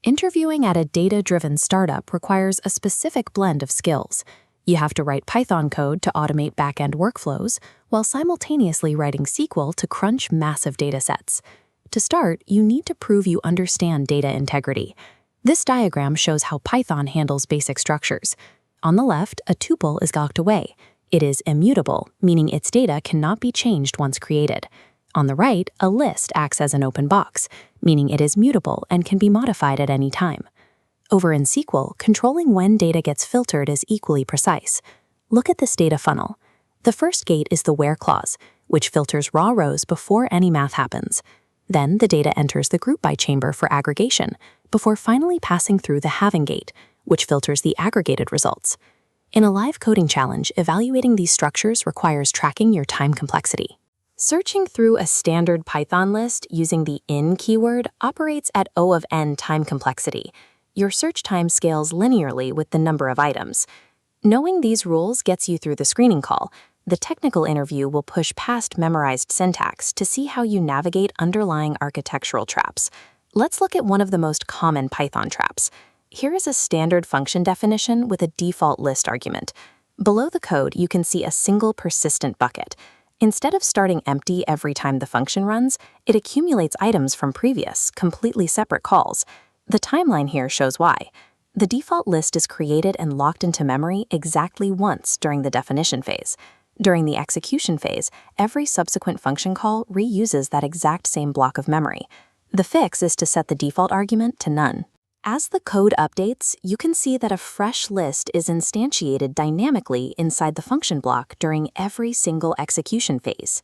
Interviewing at a data-driven startup requires a specific blend of skills. You have to write Python code to automate backend workflows, while simultaneously writing SQL to crunch massive datasets. To start, you need to prove you understand data integrity. This diagram shows how Python handles basic structures. On the left, a tuple is locked away. It is immutable, meaning its data cannot be changed once created. On the right, a list acts as an open box, meaning it is mutable and can be modified at any time. Over in SQL, controlling when data gets filtered is equally precise. Look at this data funnel. The first gate is the where clause, which filters raw rows before any math happens. Then the data enters the group by chamber for aggregation, before finally passing through the having gate, which filters the aggregated results. In a live coding challenge, evaluating these structures requires tracking your time complexity. Searching through a standard Python list using the in keyword operates at O of n time complexity. Your search time scales linearly with the number of items. Knowing these rules gets you through the screening call. The technical interview will push past memorized syntax to see how you navigate underlying architectural traps. Let's look at one of the most common Python traps. Here is a standard function definition with a default list argument. Below the code, you can see a single persistent bucket. Instead of starting empty every time the function runs, it accumulates items from previous, completely separate calls. The timeline here shows why. The default list is created and locked into memory exactly once during the definition phase. During the execution phase, every subsequent function call reuses that exact same block of memory. The fix is to set the default argument to none. As the code updates, you can see that a fresh list is instantiated dynamically inside the function block during every single execution phase.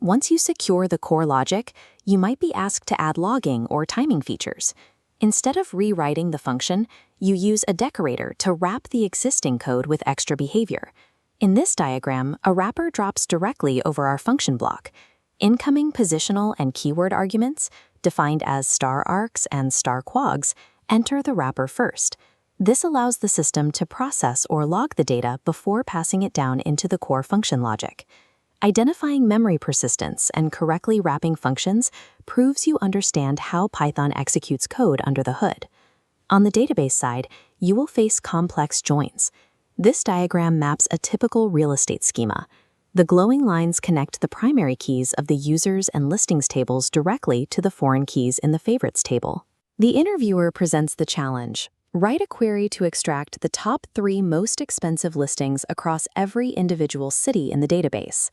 Once you secure the core logic, you might be asked to add logging or timing features. Instead of rewriting the function, you use a decorator to wrap the existing code with extra behavior. In this diagram, a wrapper drops directly over our function block. Incoming positional and keyword arguments, defined as *args and *kwargs, enter the wrapper first. This allows the system to process or log the data before passing it down into the core function logic. Identifying memory persistence and correctly wrapping functions proves you understand how Python executes code under the hood. On the database side, you will face complex joins. This diagram maps a typical real estate schema. The glowing lines connect the primary keys of the users and listings tables directly to the foreign keys in the favorites table. The interviewer presents the challenge. Write a query to extract the top 3 most expensive listings across every individual city in the database.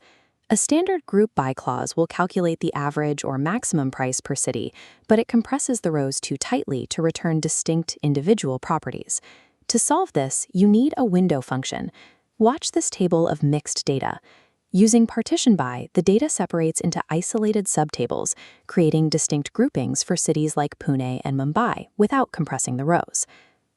A standard group by clause will calculate the average or maximum price per city, but it compresses the rows too tightly to return distinct individual properties. To solve this, you need a window function. Watch this table of mixed data. Using partition by, the data separates into isolated subtables, creating distinct groupings for cities like Pune and Mumbai without compressing the rows.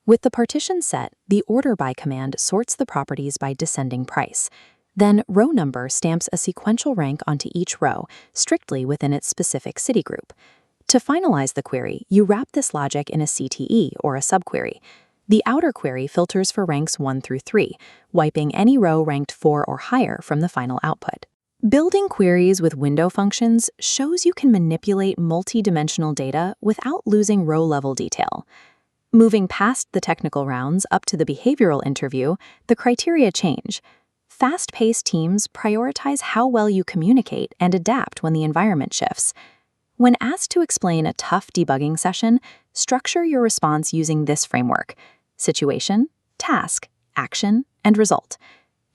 With the partition set, the order by command sorts the properties by descending price. Then row number stamps a sequential rank onto each row, strictly within its specific city group. To finalize the query, you wrap this logic in a CTE or a subquery. The outer query filters for ranks 1 through 3, wiping any row ranked 4 or higher from the final output. Building queries with window functions shows you can manipulate multi-dimensional data without losing row-level detail. Moving past the technical rounds up to the behavioral interview, the criteria change. Fast-paced teams prioritize how well you communicate and adapt when the environment shifts. When asked to explain a tough debugging session, structure your response using this framework: situation, task, action, and result.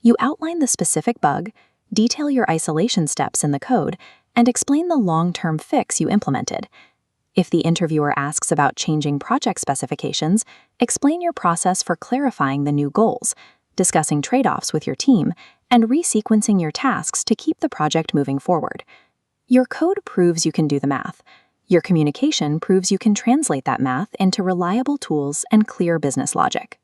You outline the specific bug, detail your isolation steps in the code, and explain the long-term fix you implemented. If the interviewer asks about changing project specifications, explain your process for clarifying the new goals, discussing trade-offs with your team, and resequencing your tasks to keep the project moving forward. Your code proves you can do the math. Your communication proves you can translate that math into reliable tools and clear business logic.